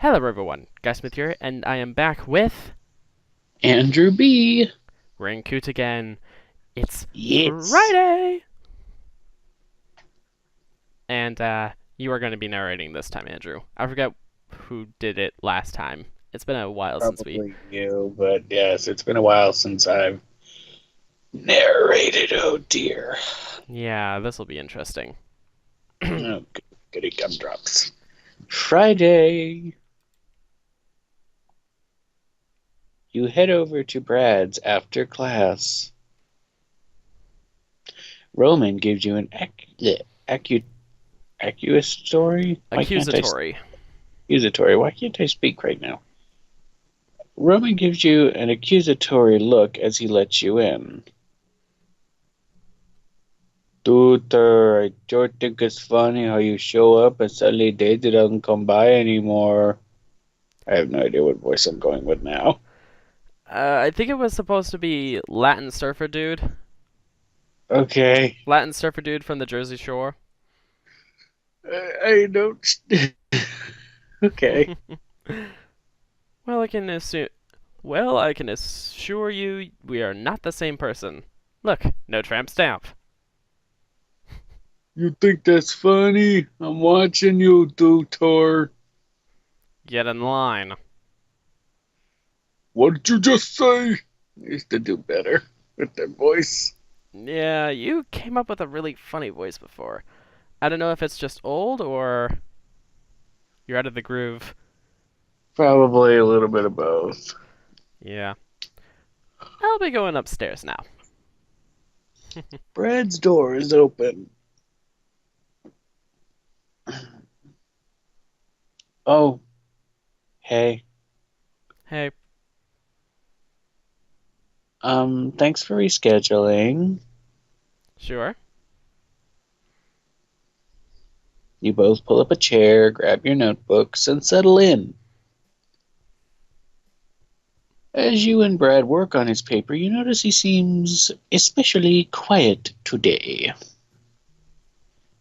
Hello everyone, GaysPlay here, and I am back with Andrew B. Coot again. It's Yes. Friday! And you are going to be narrating this time, Andrew. I forgot who did it last time. It's been a while since we... Probably you, but yes, it's been a while since I've narrated. Oh dear. Yeah, this will be interesting. Oh, goody gumdrops. Friday. You head over to Brad's after class. Roman gives you an accusatory. Why can't I Accusatory. accusatory? Why can't I speak right now? Roman gives you an accusatory look as he lets you in. Tutor, I don't think it's funny how you show up and suddenly Daisy doesn't come by anymore. I have no idea what voice I'm going with now. I think it was supposed to be Latin Surfer Dude. Okay. Latin Surfer Dude from the Jersey Shore. I don't. Okay. Well, I can assume... Well, I can assure you we are not the same person. Look, no tramp stamp. You think that's funny? I'm watching you, Tutor. Get in line. What did you just say? I used to do better with that voice. Yeah, you came up with a really funny voice before. I don't know if it's just old or you're out of the groove. Probably a little bit of both. Yeah. I'll be going upstairs now. Brad's door is open. Oh, hey. Hey. Thanks for rescheduling. Sure. You both pull up a chair, grab your notebooks, and settle in. As you and Brad work on his paper, you notice he seems especially quiet today.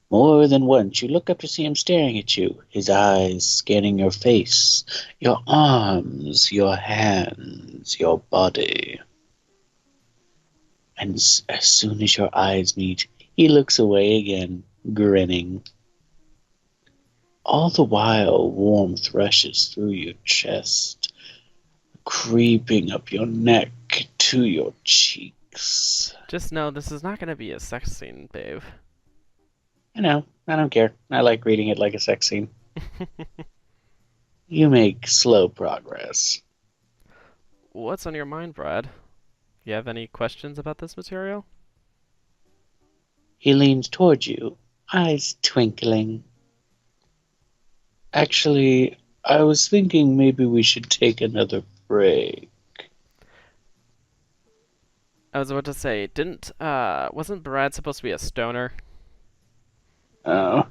More than once, you look up to see him staring at you, his eyes scanning your face, your arms, your hands, your body. And as soon as your eyes meet, he looks away again, grinning. All the while, warmth rushes through your chest, creeping up your neck to your cheeks. Just know this is not gonna be a sex scene, babe. I know, I don't care. I like reading it like a sex scene. You make slow progress. What's on your mind, Brad? You have any questions about this material? He leans toward you, eyes twinkling. Actually, I was thinking maybe we should take another break. I was about to say, wasn't Brad supposed to be a stoner? Oh.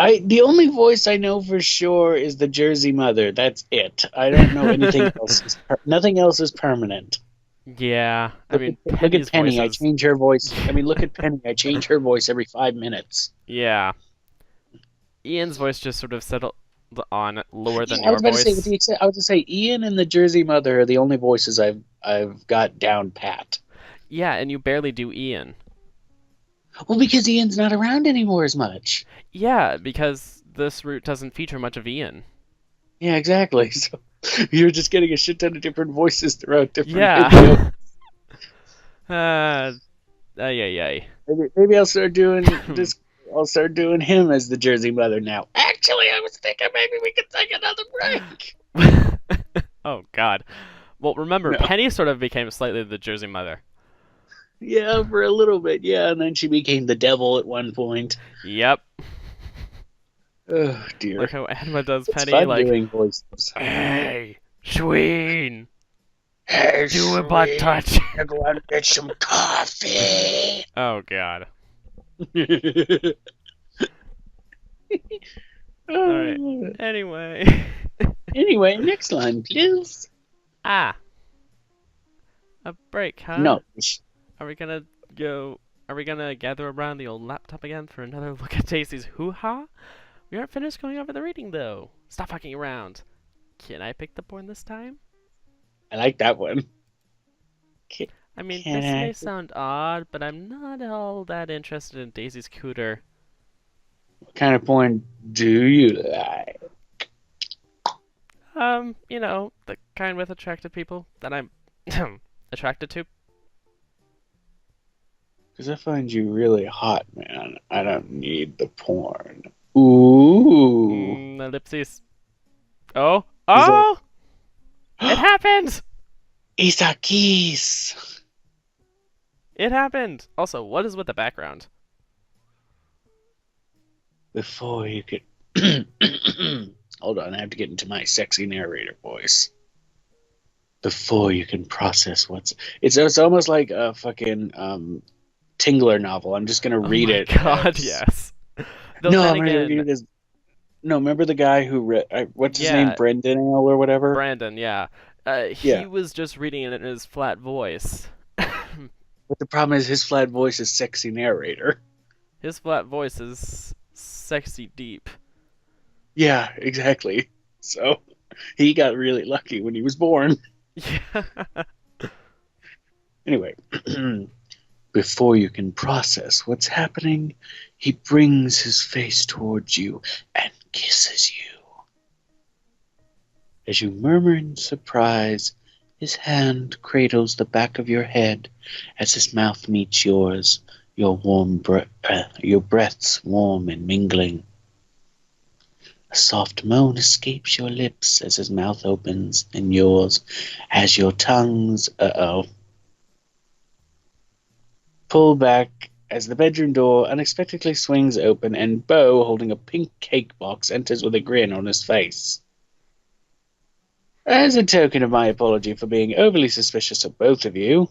The only voice I know for sure is the Jersey Mother. That's it. I don't know anything else. Nothing else is permanent. Yeah, I mean, Look at Penny's voice Penny. I is... change her voice. I mean, look at Penny. I change her voice every 5 minutes. Yeah. Ian's voice just sort of settled on lower than Yeah, I your was about to say, voice. I was to say, Ian and the Jersey Mother are the only voices I've got down pat. Yeah, and you barely do Ian. Well, because Ian's not around anymore as much. Yeah, because this route doesn't feature much of Ian. Yeah, exactly. So you're just getting a shit ton of different voices throughout different videos. Yeah. Ay, ay, ay. Maybe I'll start doing this. I'll start doing him as the Jersey Mother now. Actually, I was thinking maybe we could take another break. Oh, God. Well, remember, No. Penny sort of became slightly the Jersey Mother. Yeah, for a little bit. Yeah, and then she became the devil at one point. Yep. Oh dear. Like how Edma does It's Penny, fun like, doing voices. hey, Sween, Hey, do a butt sweet, touch. I'm gonna go out and get some coffee. Oh, God. Alright. Anyway. Anyway, next line, please. Ah, a break, huh? No. Are we gonna go... Are we gonna gather around the old laptop again for another look at Stacy's hoo-ha? We aren't finished going over the reading, though. Stop fucking around. Can I pick the porn this time? I like that one. Can, I mean, can this may I? sound odd, but I'm not all that interested in Daisy's cooter. What kind of porn do you like? The kind with attractive people that I'm attracted to. Because I find you really hot, man. I don't need the porn. Ooh. Ellipses. Oh, He's like, oh! It happened! Isakis. It happened! Also, what is with the background? Before you could. Hold on, I have to get into my sexy narrator voice. Before you can process what's. It's almost like a fucking Tingler novel. I'm just gonna Oh read my it god, as. yes. Though No, then I'm gonna again, read it as. No, remember the guy who read. What's his name? yeah, Brendan or whatever? Brandon, yeah. He Yeah. was just reading it in his flat voice. But the problem is his flat voice is sexy narrator. His flat voice is sexy deep. Yeah, exactly. So he got really lucky when he was born. Yeah. Anyway, before you can process what's happening, he brings his face towards you and kisses you. As you murmur in surprise, his hand cradles the back of your head as his mouth meets yours, your breaths warm and mingling. A soft moan escapes your lips as his mouth opens and yours, as your tongues, pull back as the bedroom door unexpectedly swings open and Bo, holding a pink cake box, enters with a grin on his face. As a token of my apology for being overly suspicious of both of you,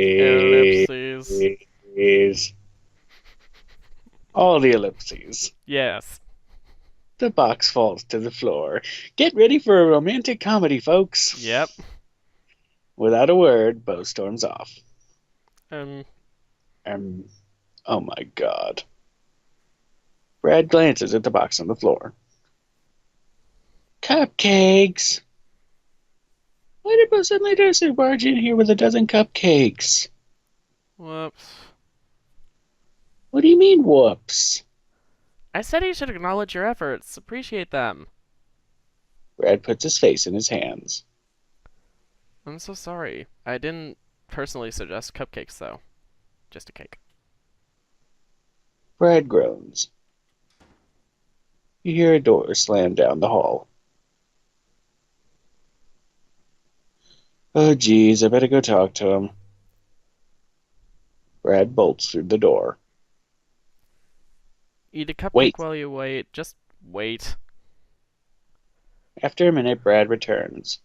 ellipses. Ellipses. All the ellipses. Yes. The box falls to the floor. Get ready for a romantic comedy, folks. Yep. Without a word, Bo storms off. Um, Um, oh my god. Brad glances at the box on the floor. Cupcakes! Why did Bo suddenly barge in here with a dozen cupcakes? whoops. What do you mean, whoops? I said you should acknowledge your efforts. Appreciate them. Brad puts his face in his hands. I'm so sorry. I didn't personally suggest cupcakes, though. Just a cake. Brad groans. You hear a door slam down the hall. Oh, geez, I better go talk to him. Brad bolts through the door. Eat a cupcake Wait. while you wait. Just wait. After a minute, Brad returns.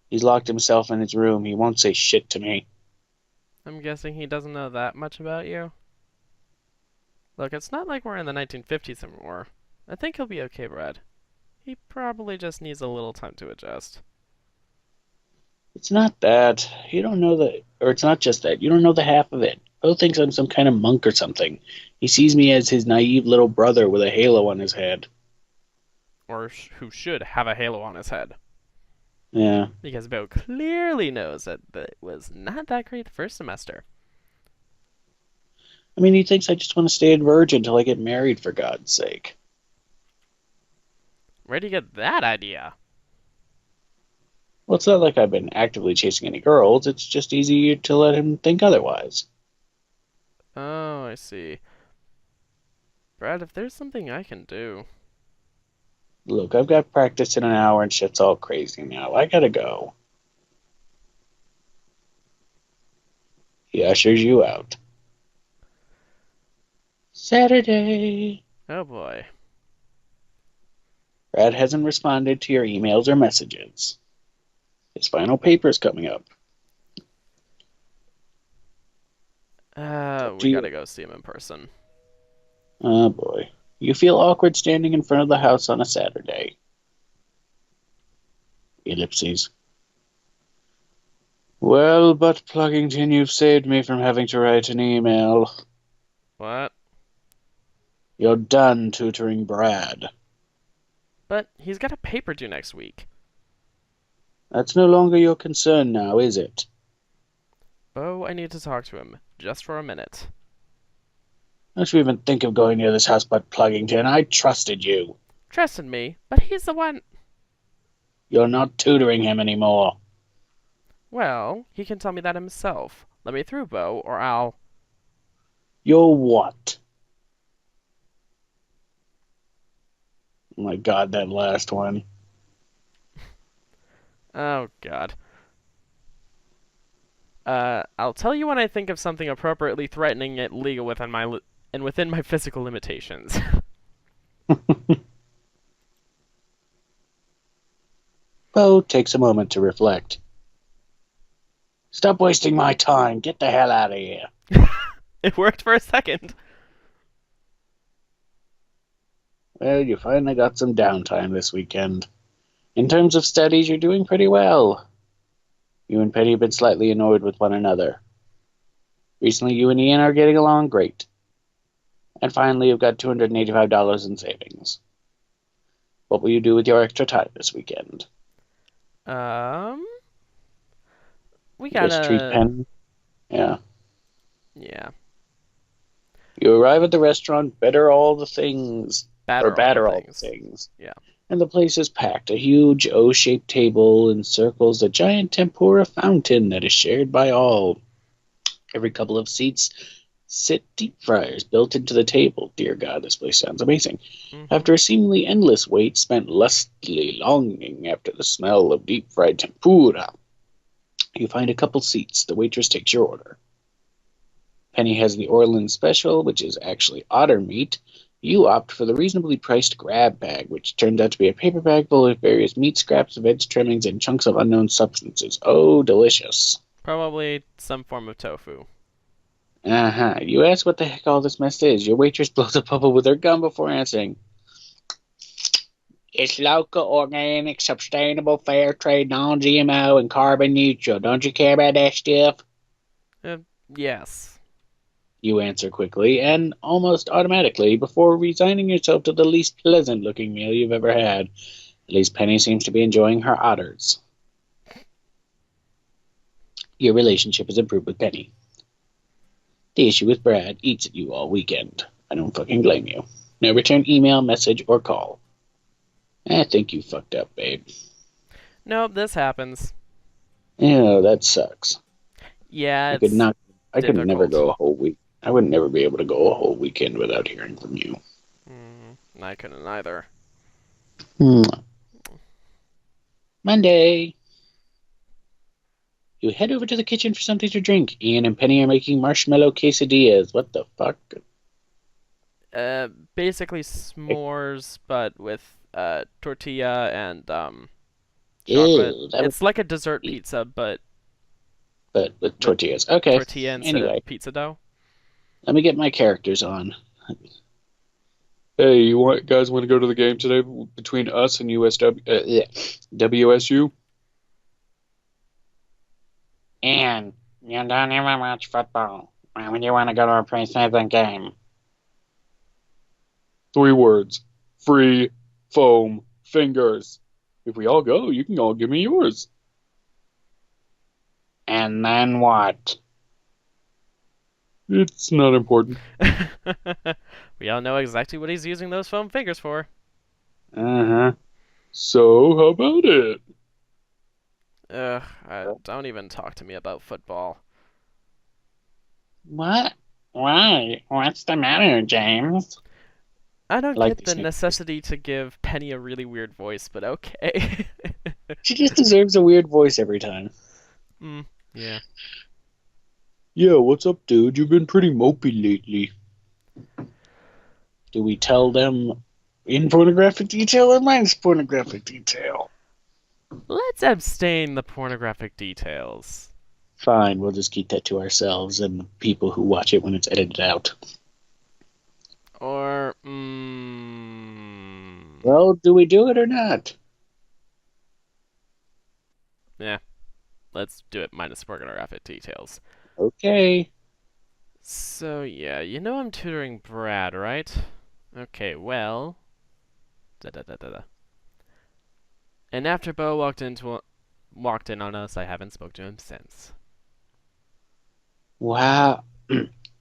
He's locked himself in his room. He won't say shit to me. I'm guessing he doesn't know that much about you. Look, it's not like we're in the 1950s anymore. I think he'll be okay, Brad. He probably just needs a little time to adjust. It's not that. You don't know that. Or it's not just that. You don't know the half of it. Bo thinks I'm some kind of monk or something. He sees me as his naive little brother with a halo on his head. Or who should have a halo on his head. Yeah. Because Bo clearly knows that it was not that great the first semester. I mean, he thinks I just want to stay a virgin until I get married, for God's sake. Where'd you get that idea? Well, it's not like I've been actively chasing any girls. It's just easier to let him think otherwise. Oh, I see. Brad, if there's something I can do. Look, I've got practice in an hour and shit's all crazy now. I gotta go. He ushers you out. Saturday. Oh boy. Brad hasn't responded to your emails or messages. His final paper's coming up. Up to We you. gotta go see him in person. Oh boy. You feel awkward standing in front of the house on a Saturday. Ellipses. Well, but Pluggington, you've saved me from having to write an email. What? You're done tutoring Brad. But he's got a paper due next week. That's no longer your concern now, is it? Oh, I need to talk to him. Just for a minute. Don't you even think of going near this house, but Pluggington. I trusted you. Trusted me, but he's the one. You're not tutoring him anymore. Well, he can tell me that himself. Let me through, Bo, or I'll. You're what? Oh my god, that last one. Oh, God. I'll tell you when I think of something appropriately threatening yet legal within my physical limitations. Bo takes a moment to reflect. Stop wasting my time. Get the hell out of here. It worked for a second. Well, you finally got some downtime this weekend. In terms of studies, you're doing pretty well. You and Penny have been slightly annoyed with one another. Recently, you and Ian are getting along great. And finally, you've got $285 in savings. What will you do with your extra time this weekend? Um, we Just treat gotta. Penny? Yeah. Yeah, You arrive at the restaurant, better all the things. Or batter all the batter all the things. things. Yeah. And the place is packed. A huge O-shaped table encircles a giant tempura fountain that is shared by all. Every couple of seats sit deep fryers built into the table. Dear God, this place sounds amazing. Mm-hmm. After a seemingly endless wait spent lustily longing after the smell of deep fried tempura, you find a couple seats. The waitress takes your order. Penny has the Orland Special, which is actually otter meat. You opt for the reasonably priced grab bag, which turns out to be a paper bag full of various meat scraps, veg trimmings, and chunks of unknown substances. Oh, delicious. Probably some form of tofu. Uh-huh. You ask what the heck all this mess is. Your waitress blows a bubble with her gum before answering. It's local, organic, sustainable, fair trade, non-GMO, and carbon neutral. Don't you care about that stuff? Uh, yes. You answer quickly and almost automatically before resigning yourself to the least pleasant-looking meal you've ever had. At least Penny seems to be enjoying her otters. Your relationship has improved with Penny. The issue with Brad eats at you all weekend. I don't fucking blame you. No return email, message, or call. I think you fucked up, babe. Nope, this happens. Yeah, that sucks. Yeah, I could it's not. I could never difficult. go a whole week. I would never be able to go a whole weekend without hearing from you. I couldn't either. Monday. You head over to the kitchen for something to drink. Ian and Penny are making marshmallow quesadillas. What the fuck? Basically s'mores, but with tortilla and chocolate. Ew, that would It's like a dessert be, pizza, but but with with tortillas. Okay. tortilla instead of Anyway, pizza dough. let me get my characters on. Hey, guys want to go to the game today between us and WSU? And you don't even watch football. Why would you want to go to a preseason game? 3 words. Free foam fingers. If we all go, you can all give me yours. And then what? It's not important. We all know exactly what he's using those foam fingers for. Uh-huh. So, how about it? Ugh, don't even talk to me about football. What? Why? What's the matter, James? I I don't like get these the nicknames. necessity to give Penny a really weird voice, but okay. She just deserves a weird voice every time. mm, yeah. Yeah, what's up, dude? You've been pretty mopey lately. Do we tell them in pornographic detail or minus pornographic detail? Let's abstain the pornographic details. Fine, we'll just keep that to ourselves and the people who watch it when it's edited out. Or, Well, do we do it or not? yeah. let's do it minus organographic details. Okay. So yeah, you know I'm tutoring Brad, right? Okay, well, da da da da da. And after Bo walked in on us, I haven't spoke to him since. Wow.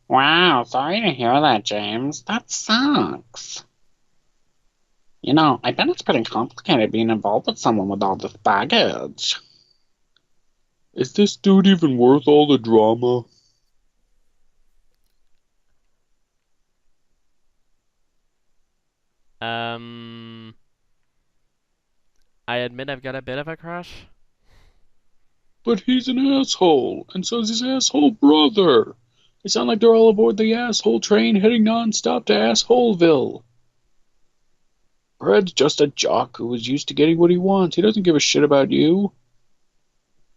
Wow, sorry to hear that, James. That sucks. I bet it's pretty complicated being involved with someone with all this baggage. Is this dude even worth all the drama? Um, I admit I've got a bit of a crush. But he's an asshole, and so's his asshole brother. They sound like they're all aboard the asshole train heading non-stop to Assholeville. Brad's just a jock who was used to getting what he wants. He doesn't give a shit about you.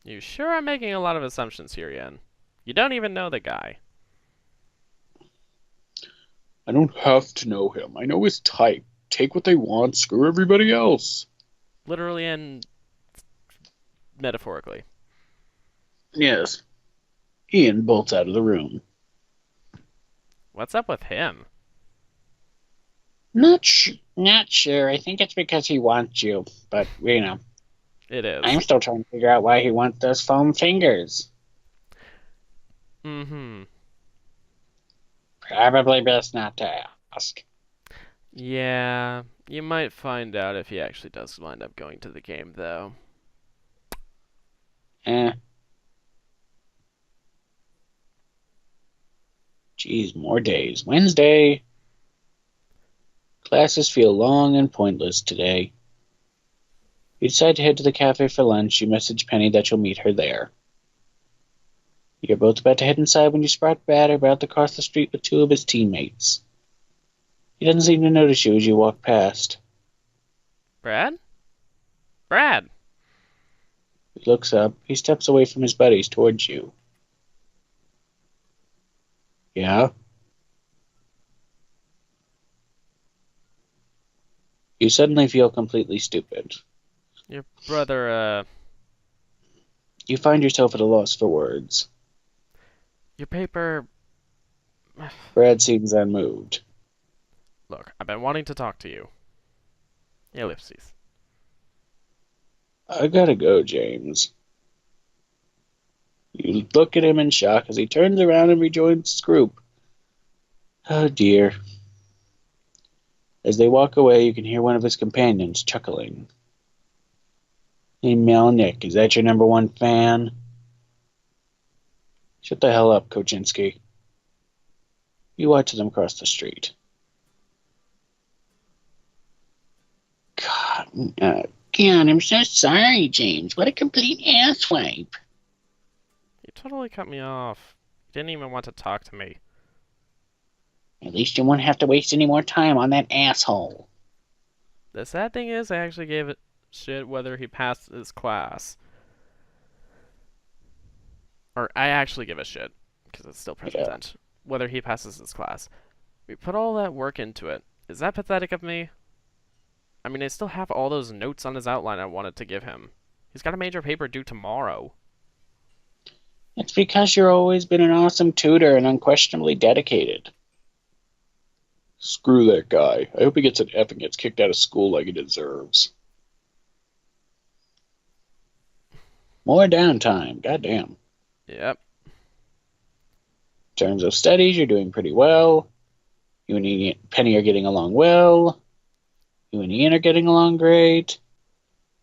You sure are making a lot of assumptions here, Ian. You don't even know the guy. I don't have to know him. I know his type. Take what they want, screw everybody else. Literally and metaphorically. Yes. Ian bolts out of the room. What's up with him? Not sure. I think it's because he wants you. But, It I'm is. still trying to figure out why he wants those foam fingers. Mm-hmm. Probably best not to ask. Yeah, you might find out if he actually does wind up going to the game, though. Eh. Geez, more days. Wednesday. Classes feel long and pointless today. You decide to head to the cafe for lunch. You message Penny that you'll meet her there. You're both about to head inside when you spot Brad about to cross the street with two of his teammates. He doesn't seem to notice you as you walk past. Brad? Brad! He looks up. He steps away from his buddies towards you. Yeah? You suddenly feel completely stupid. Your brother, You find yourself at a loss for words. your paper. Brad seems unmoved. Look, I've been wanting to talk to you. Ellipses. I gotta go, James. You look at him in shock as he turns around and rejoins his group. Oh dear. As they walk away, you can hear one of his companions chuckling. Hey, Melnick, is that your number one fan? Shut the hell up, Koczynski. You watch them cross the street. God, I'm so sorry, James. What a complete asswipe. You totally cut me off. You didn't even want to talk to me. At least you won't have to waste any more time on that asshole. The sad thing is, I actually gave it shit whether he passed his class. Or I actually give a shit, because it's still present Yeah. tense, whether he passes his class. We put all that work into it. Is that pathetic of me? I mean, I still have all those notes on his outline I wanted to give him. He's got a major paper due tomorrow. It's because you've always been an awesome tutor and unquestionably dedicated. Screw that guy. I hope he gets an F and gets kicked out of school like he deserves. More downtime. Goddamn. Yep. In terms of studies, you're doing pretty well. You and Penny are getting along well. You and Ian are getting along great.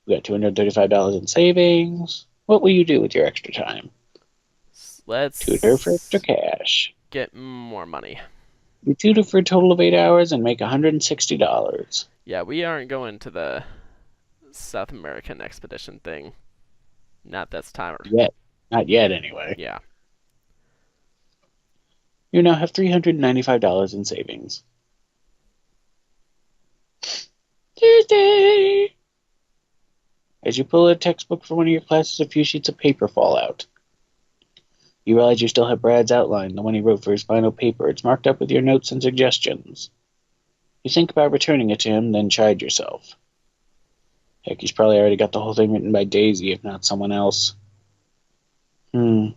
You got $235 in savings. What will you do with your extra time? Tutor for extra Let's cash. get more money. You tutor for a total of 8 hours and make $160. Yeah, we aren't going to the South American expedition thing. Not this time. Yet. Not yet, anyway. Yeah. You now have $395 in savings. Tuesday! As you pull a textbook for one of your classes, a few sheets of paper fall out. You realize you still have Brad's outline, the one he wrote for his final paper. It's marked up with your notes and suggestions. You think about returning it to him, then chide yourself. Heck, he's probably already got the whole thing written by Daisy, if not someone else. Hmm.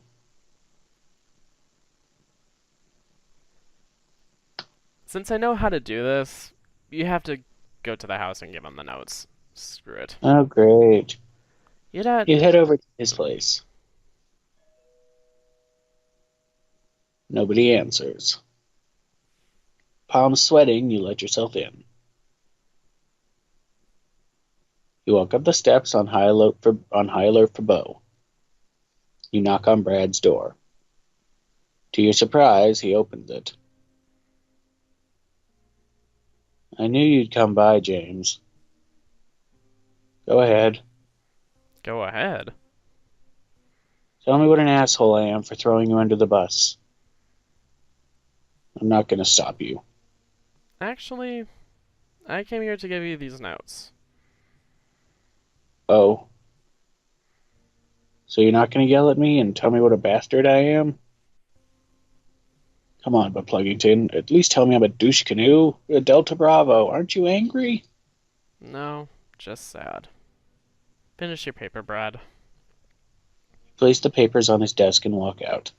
Since I know how to do this, you have to go to the house and give him the notes. Screw it. Oh, great. You know, You head over to his place. Nobody answers. Palms sweating, you let yourself in. You walk up the steps on high alert for Bo. You knock on Brad's door. To your surprise, he opens it. I knew you'd come by, James. Go ahead. go ahead. Tell me what an asshole I am for throwing you under the bus. I'm not going to stop you. Actually, I came here to give you these notes. Oh. So you're not going to yell at me and tell me what a bastard I am? Come on, but Pluggington, at least tell me I'm a douche canoe, a Delta Bravo. Aren't you angry? No, just sad. Finish your paper, Brad. Place the papers on his desk and walk out.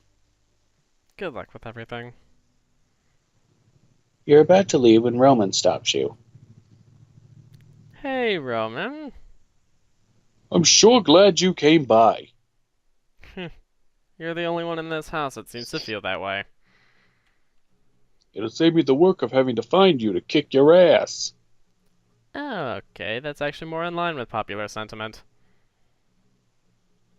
Good luck with everything. You're about to leave when Roman stops you. Hey, Roman. I'm sure glad you came by. You're the only one in this house that seems to feel that way. It'll save me the work of having to find you to kick your ass. Oh, okay, that's actually more in line with popular sentiment.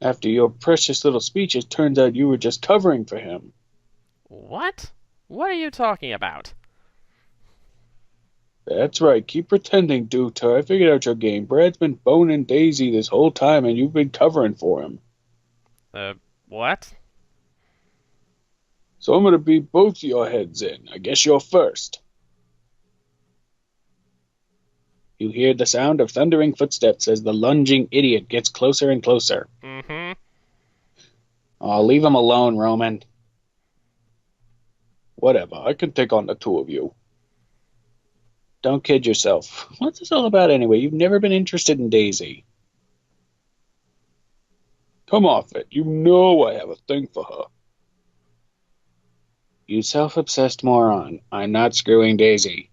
After your precious little speech, it turns out you were just covering for him. What? What are you talking about? That's right, keep pretending, Duter. I figured out your game. Brad's been boning Daisy this whole time, and you've been covering for him. What? So I'm gonna beat both your heads in. I guess you're first. You hear the sound of thundering footsteps as the lunging idiot gets closer and closer. Mm-hmm. Oh, leave him alone, Roman. Whatever, I can take on the two of you. Don't kid yourself. What's this all about anyway? You've never been interested in Daisy. Come off it. You know I have a thing for her. You self-obsessed moron. I'm not screwing Daisy.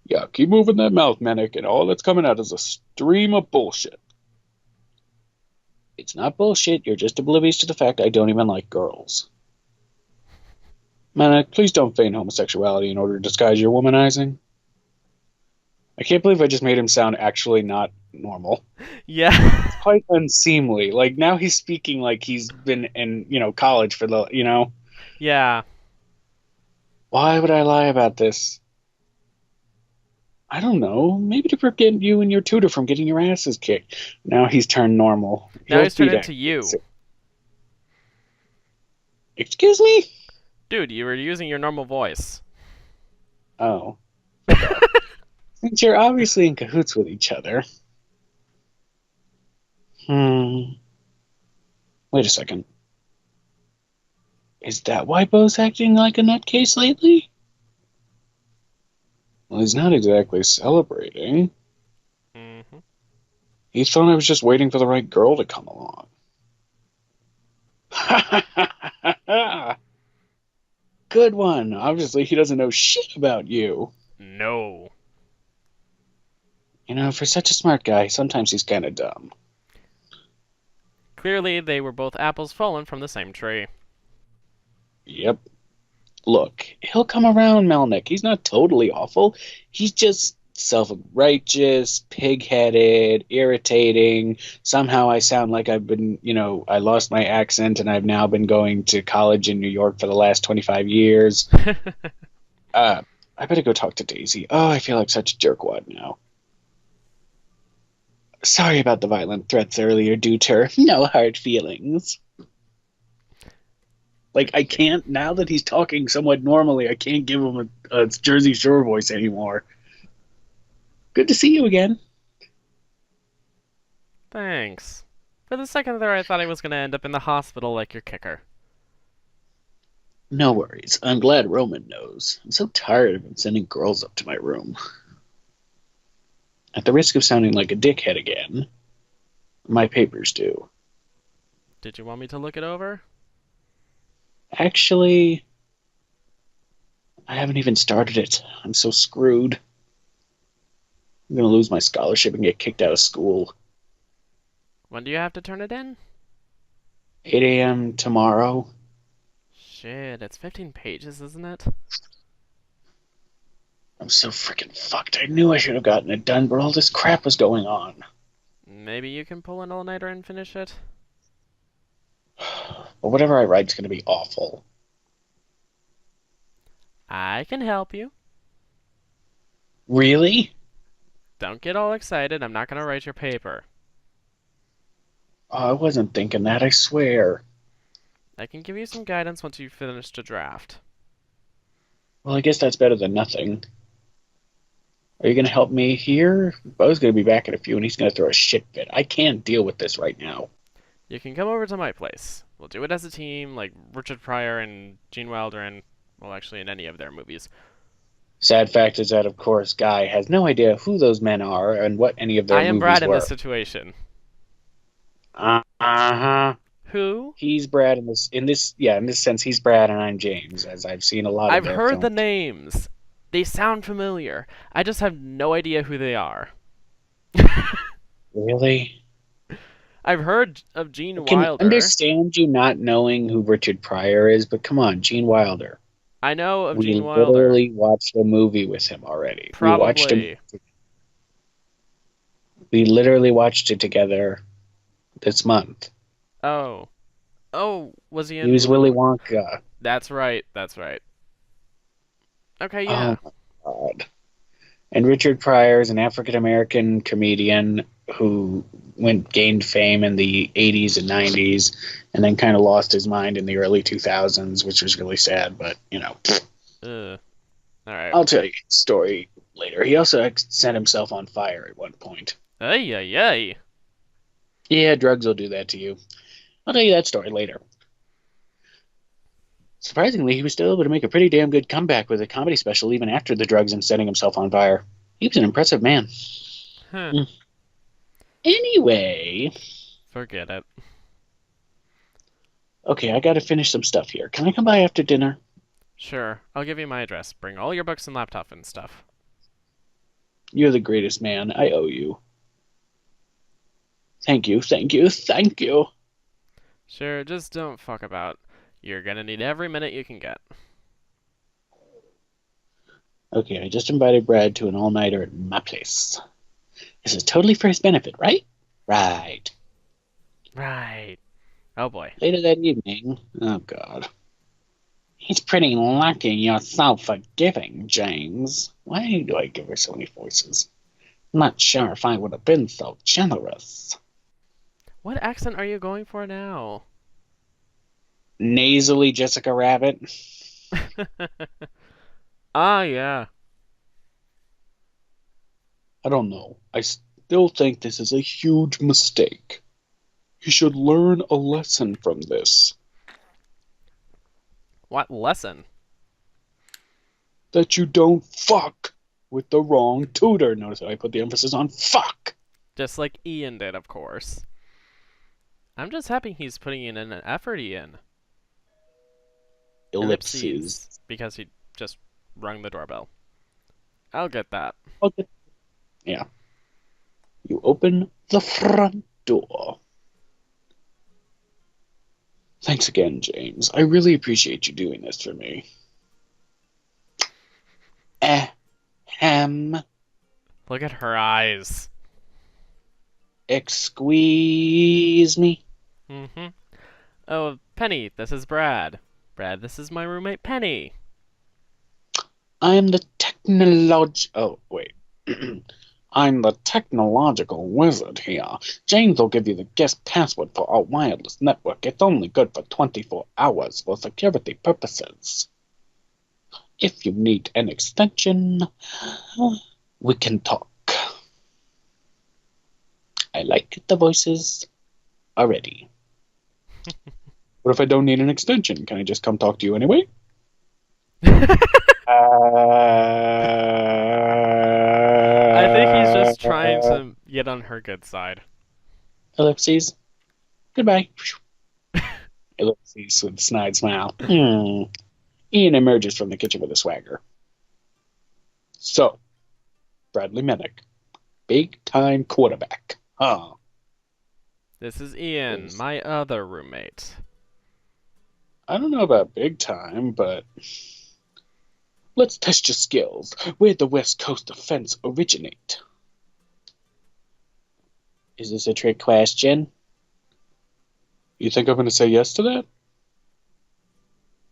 Yeah, keep moving that mouth, Manic, and all that's coming out is a stream of bullshit. It's not bullshit. You're just oblivious to the fact I don't even like girls. Manic, please don't feign homosexuality in order to disguise your womanizing. I can't believe I just made him sound actually not normal. Yeah. It's quite unseemly. Like, now he's speaking like he's been in, college for the. Yeah. Why would I lie about this? I don't know. Maybe to prevent you and your tutor from getting your asses kicked. Now he's turned normal. Now He'll he's turned beat into you. Excuse me? Dude, you were using your normal voice. Oh. Since you're obviously in cahoots with each other. Wait a second. Is that why Bo's acting like a nutcase lately? Well, he's not exactly celebrating. Mm-hmm. He thought I was just waiting for the right girl to come along. Good one. Obviously, he doesn't know shit about you. No. For such a smart guy, sometimes he's kind of dumb. Clearly, they were both apples fallen from the same tree. Yep. Look, he'll come around, Melnick. He's not totally awful. He's just self-righteous, pig-headed, irritating. Somehow I sound like I've been, I lost my accent and I've now been going to college in New York for the last 25 years. I better go talk to Daisy. Oh, I feel like such a jerkwad now. Sorry about the violent threats earlier, Duter. No hard feelings. Like, I can't, now that he's talking somewhat normally, I can't give him a Jersey Shore voice anymore. Good to see you again. Thanks. For the second there, I thought I was going to end up in the hospital like your kicker. No worries. I'm glad Roman knows. I'm so tired of him sending girls up to my room. At the risk of sounding like a dickhead again, my papers do. Did you want me to look it over? Actually, I haven't even started it. I'm so screwed. I'm gonna lose my scholarship and get kicked out of school. When do you have to turn it in? 8 a.m. tomorrow. Shit, it's 15 pages, isn't it? I'm so freaking fucked. I knew I should have gotten it done, but all this crap was going on. Maybe you can pull an all-nighter and finish it? But whatever I write's gonna be awful. I can help you. Really? Don't get all excited, I'm not gonna write your paper. Oh, I wasn't thinking that, I swear. I can give you some guidance once you've finished a draft. Well, I guess that's better than nothing. Are you gonna help me here? Bo's gonna be back in a few and he's gonna throw a shit fit. I can't deal with this right now. You can come over to my place. We'll do it as a team, like Richard Pryor and Gene Wilder and, well, actually in any of their movies. Sad fact is that, of course, Guy has no idea who those men are and what any of their I am movies Brad in were. this situation. Uh-huh. Who? He's Brad in this sense, he's Brad and I'm James, as I've seen a lot of I've their heard the films. names. They sound familiar. I just have no idea who they are. Really? I've heard of I Gene can Wilder. understand you not knowing who Richard Pryor is, but come on, Gene Wilder. I know of We Gene Wilder. literally watched a movie with him already. Probably. We literally watched it together this month. Oh. Oh, was he He in was Willy Willy Wonka? Wonka. That's right. That's right. Okay, Oh yeah. my god. And Richard Pryor is an African American comedian who gained fame in the 80s and 90s and then kind of lost his mind in the early 2000s, which was really sad, but Ugh. All right. I'll tell you the story later. He also set himself on fire at one point. Ay, ay, ay. Yeah, drugs will do that to you. I'll tell you that story later. Surprisingly, he was still able to make a pretty damn good comeback with a comedy special even after the drugs and setting himself on fire. He was an impressive man. Huh. Anyway, Forget it. okay, I gotta finish some stuff here. Can I come by after dinner? Sure. I'll give you my address. Bring all your books and laptop and stuff. You're the greatest man. I owe you. Thank you, thank you, thank you. Sure, just don't fuck about. You're gonna need every minute you can get. Okay, I just invited Brad to an all-nighter at my place. This is totally for his benefit, right? Right. Right. Oh boy. Later that evening, oh god. He's pretty lucky you're so forgiving, James. Why do I give her so many voices? Not sure if I would have been so generous. What accent are you going for now? Nasally Jessica Rabbit. Ah, yeah. I don't know. I still think this is a huge mistake. You should learn a lesson from this. What lesson? That you don't fuck with the wrong tutor. Notice how I put the emphasis on fuck. Just like Ian did, of course. I'm just happy he's putting in an effort, Ian. Ellipses. Because he just rung the doorbell. I'll get that. Okay. Yeah. You open the front door. Thanks again, James. I really appreciate you doing this for me. Ahem. Look at her eyes. Excuse me. Mm-hmm. Oh, Penny, this is Brad. Brad, this is my roommate, Penny. I am the Oh, wait. I'm the technological wizard here. James will give you the guest password for our wireless network. It's only good for 24 hours for security purposes. If you need an extension, we can talk. I like the voices already. What if I don't need an extension? Can I just come talk to you anyway? I think he's just trying to get on her good side. Ellipses. Goodbye. Ellipses with a snide smile. Ian emerges from the kitchen with a swagger. So, Bradley Minnick, big time quarterback. Huh. This is Ian, my other roommate. I don't know about big time, but let's test your skills. Where'd the West Coast offense originate? Is this a trick question? You think I'm going to say yes to that?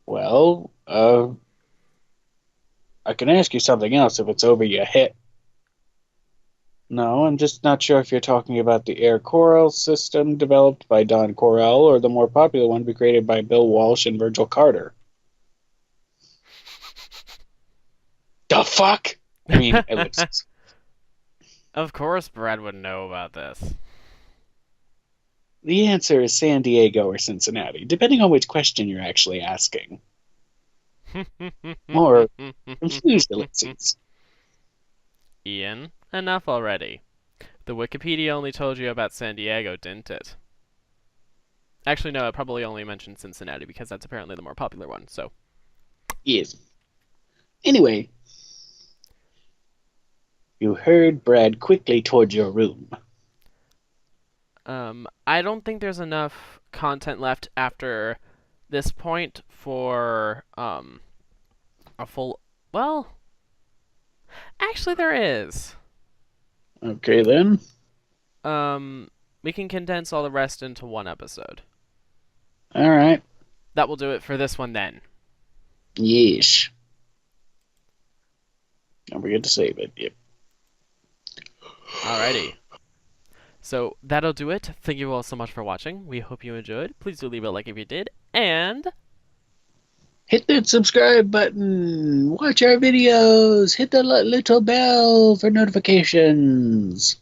Well, I can ask you something else if it's over your head. No, I'm just not sure if you're talking about the air coral system developed by Don Corell or the more popular one created by Bill Walsh and Virgil Carter. The fuck? I mean, ellipses. Of course Brad would know about this. The answer is San Diego or Cincinnati, depending on which question you're actually asking. More confused ellipses. Ian, enough already. The Wikipedia only told you about San Diego, didn't it? Actually, no, it probably only mentioned Cincinnati because that's apparently the more popular one, so. Yes. Anyway, you heard Brad quickly toward your room. I don't think there's enough content left after this point for, a full. Well, actually, there is. Okay, then. We can condense all the rest into one episode. All right. That will do it for this one then. Yes. Don't forget to save it. Yep. Alrighty. So that'll do it. Thank you all so much for watching. We hope you enjoyed. Please do leave a like if you did. And Hit that subscribe button. Watch our videos. Hit the little bell for notifications.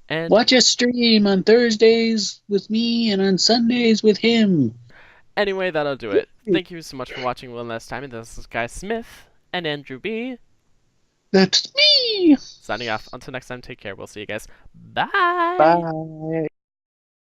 and Watch us stream on Thursdays with me and on Sundays with him. anyway, that'll do it. Thank you so much for watching one last time. And this is Guy Smith and Andrew B. That's me. Signing off. Until next time, take care. We'll see you guys. Bye. Bye.